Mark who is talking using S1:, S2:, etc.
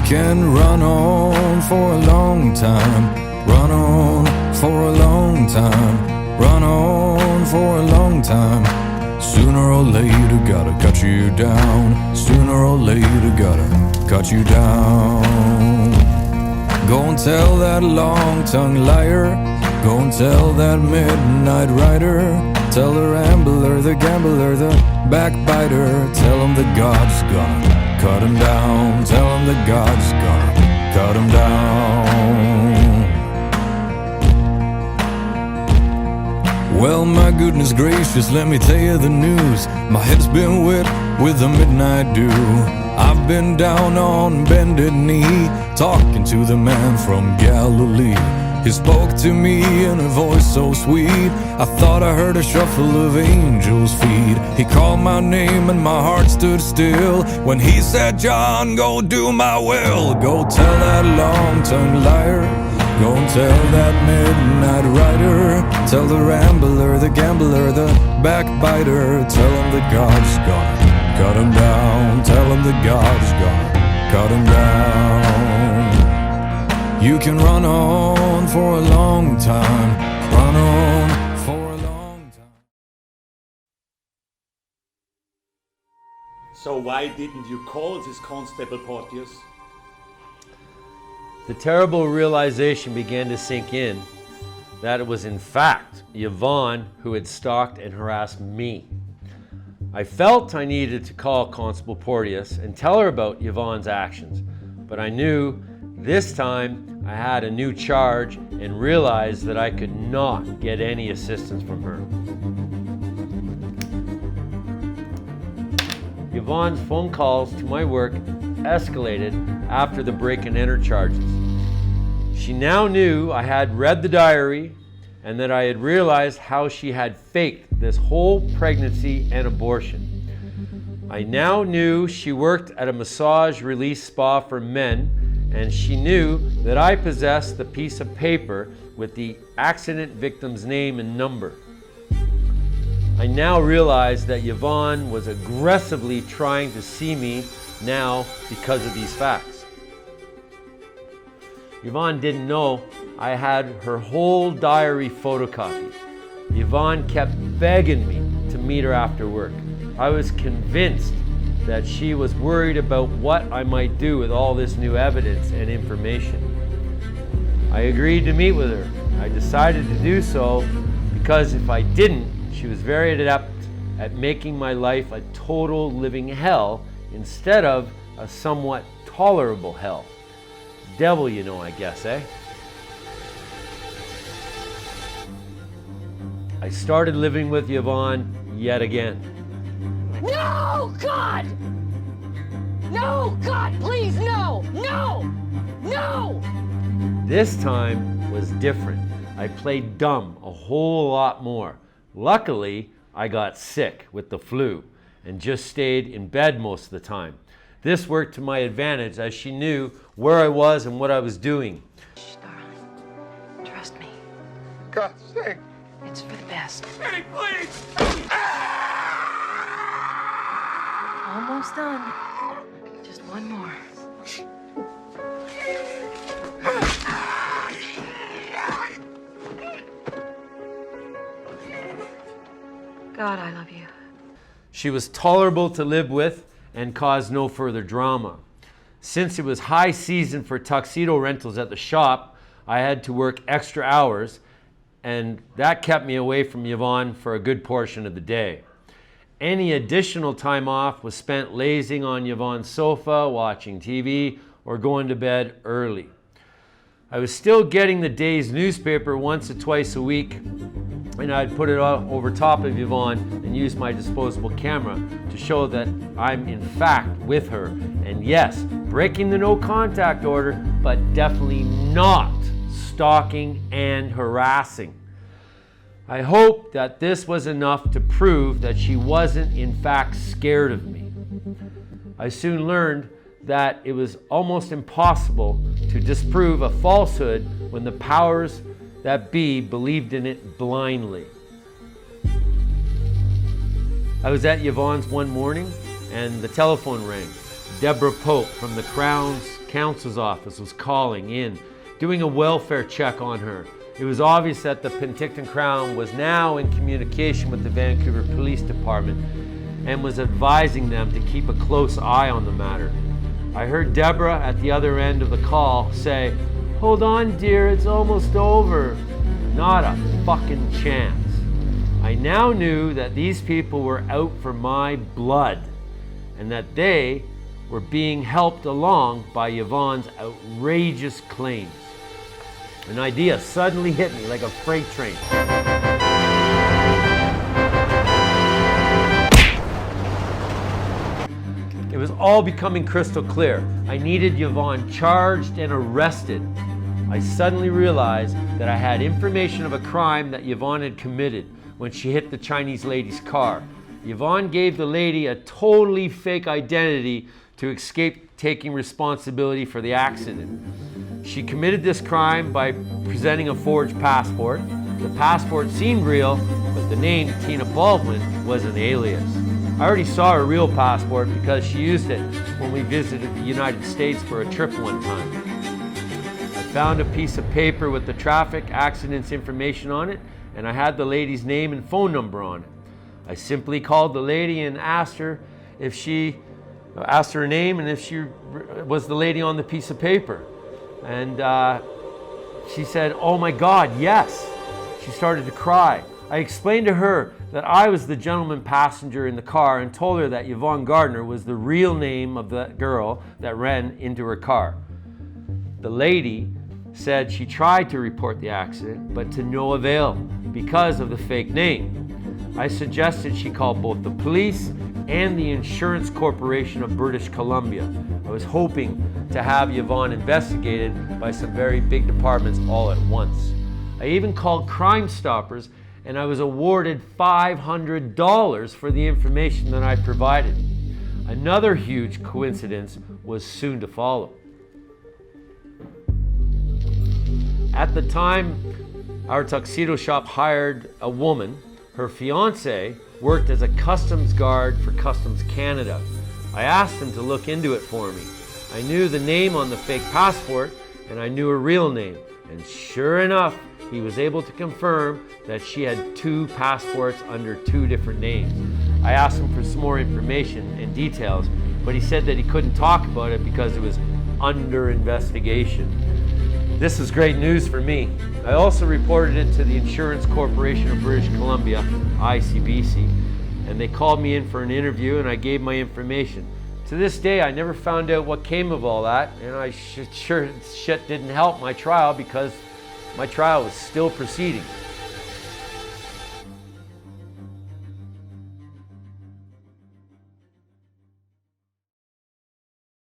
S1: can run on for a long time, run on for a long time, run on for a long time. Sooner or later gotta cut you down, sooner or later gotta cut you down. Go and tell that long-tongued liar, go and tell that midnight rider, tell the rambler, the gambler, the backbiter, tell him that God's gonna cut him down, tell him that God's gonna cut him down. Well, my goodness gracious, let me tell you the news. My head's been wet with the midnight dew. I've been down on bended knee, talking to the man from Galilee. He spoke to me in a voice so sweet, I thought I heard a shuffle of angels' feet. He called my name and my heart stood still when he said, John, go do my will. Go tell that long-tongued liar, go and tell that midnight rider, tell the rambler, the gambler, the backbiter, tell him that God's gonna cut him down, tell him that God's gonna cut him down. You can run on for a long time, run on for a long time.
S2: So why didn't you call this Constable Porteous?
S3: The terrible realization began to sink in that it was in fact Yvonne who had stalked and harassed me. I felt I needed to call Constable Porteous and tell her about Yvonne's actions, but I knew this time I had a new charge and realized that I could not get any assistance from her. Yvonne's phone calls to my work escalated after the break and enter charges. She now knew I had read the diary and that I had realized how she had faked this whole pregnancy and abortion. I now knew she worked at a massage release spa for men, and she knew that I possessed the piece of paper with the accident victim's name and number. I now realized that Yvonne was aggressively trying to see me now because of these facts. Yvonne didn't know I had her whole diary photocopied. Yvonne kept begging me to meet her after work. I was convinced that she was worried about what I might do with all this new evidence and information. I agreed to meet with her. I decided to do so because if I didn't, she was very adept at making my life a total living hell instead of a somewhat tolerable hell. Devil, you know, I guess, eh? I started living with Yvonne yet again.
S4: No, God! No, God, please, no! No! No!
S3: This time was different. I played dumb a whole lot more. Luckily, I got sick with the flu and just stayed in bed most of the time. This worked to my advantage as she knew where I was and what I was doing.
S5: Shh, darling. Trust me.
S6: God's sake.
S5: It's for the best.
S6: Eddie, please!
S5: Almost done. Just one more. God, I love you.
S3: She was tolerable to live with and caused no further drama. Since it was high season for tuxedo rentals at the shop, I had to work extra hours, and that kept me away from Yvonne for a good portion of the day. Any additional time off was spent lazing on Yvonne's sofa, watching TV, or going to bed early. I was still getting the day's newspaper once or twice a week, and I'd put it over top of Yvonne and use my disposable camera to show that I'm in fact with her. And yes, breaking the no contact order, but definitely not stalking and harassing. I hoped that this was enough to prove that she wasn't in fact scared of me. I soon learned that it was almost impossible to disprove a falsehood when the powers that be believed in it blindly. I was at Yvonne's one morning and the telephone rang. Deborah Pope from the Crown's counsel's office was calling in, doing a welfare check on her. It was obvious that the Penticton Crown was now in communication with the Vancouver Police Department and was advising them to keep a close eye on the matter. I heard Deborah at the other end of the call say, "Hold on, dear, it's almost over." Not a fucking chance. I now knew that these people were out for my blood and that they were being helped along by Yvonne's outrageous claims. An idea suddenly hit me like a freight train. It was all becoming crystal clear. I needed Yvonne charged and arrested. I suddenly realized that I had information of a crime that Yvonne had committed when she hit the Chinese lady's car. Yvonne gave the lady a totally fake identity to escape taking responsibility for the accident. She committed this crime by presenting a forged passport. The passport seemed real, but the name Tina Baldwin was an alias. I already saw her real passport because she used it when we visited the United States for a trip one time. I found a piece of paper with the traffic accidents information on it, and I had the lady's name and phone number on it. I simply called the lady and asked her her name and if she was the lady on the piece of paper. And she said, "Oh my God, yes." She started to cry. I explained to her that I was the gentleman passenger in the car and told her that Yvonne Gardner was the real name of the girl that ran into her car. The lady said she tried to report the accident, but to no avail because of the fake name. I suggested she call both the police and the Insurance Corporation of British Columbia. I was hoping to have Yvonne investigated by some very big departments all at once. I even called Crime Stoppers, and I was awarded $500 for the information that I provided. Another huge coincidence was soon to follow. At the time, our tuxedo shop hired a woman. Her fiance worked as a customs guard for Customs Canada. I asked him to look into it for me. I knew the name on the fake passport, and I knew her real name. And sure enough, he was able to confirm that she had 2 passports under 2 different names. I asked him for some more information and details, but he said that he couldn't talk about it because it was under investigation. This is great news for me. I also reported it to the Insurance Corporation of British Columbia, ICBC, and they called me in for an interview and I gave my information. To this day, I never found out what came of all that, and I sure shit didn't help my trial because my trial was still proceeding.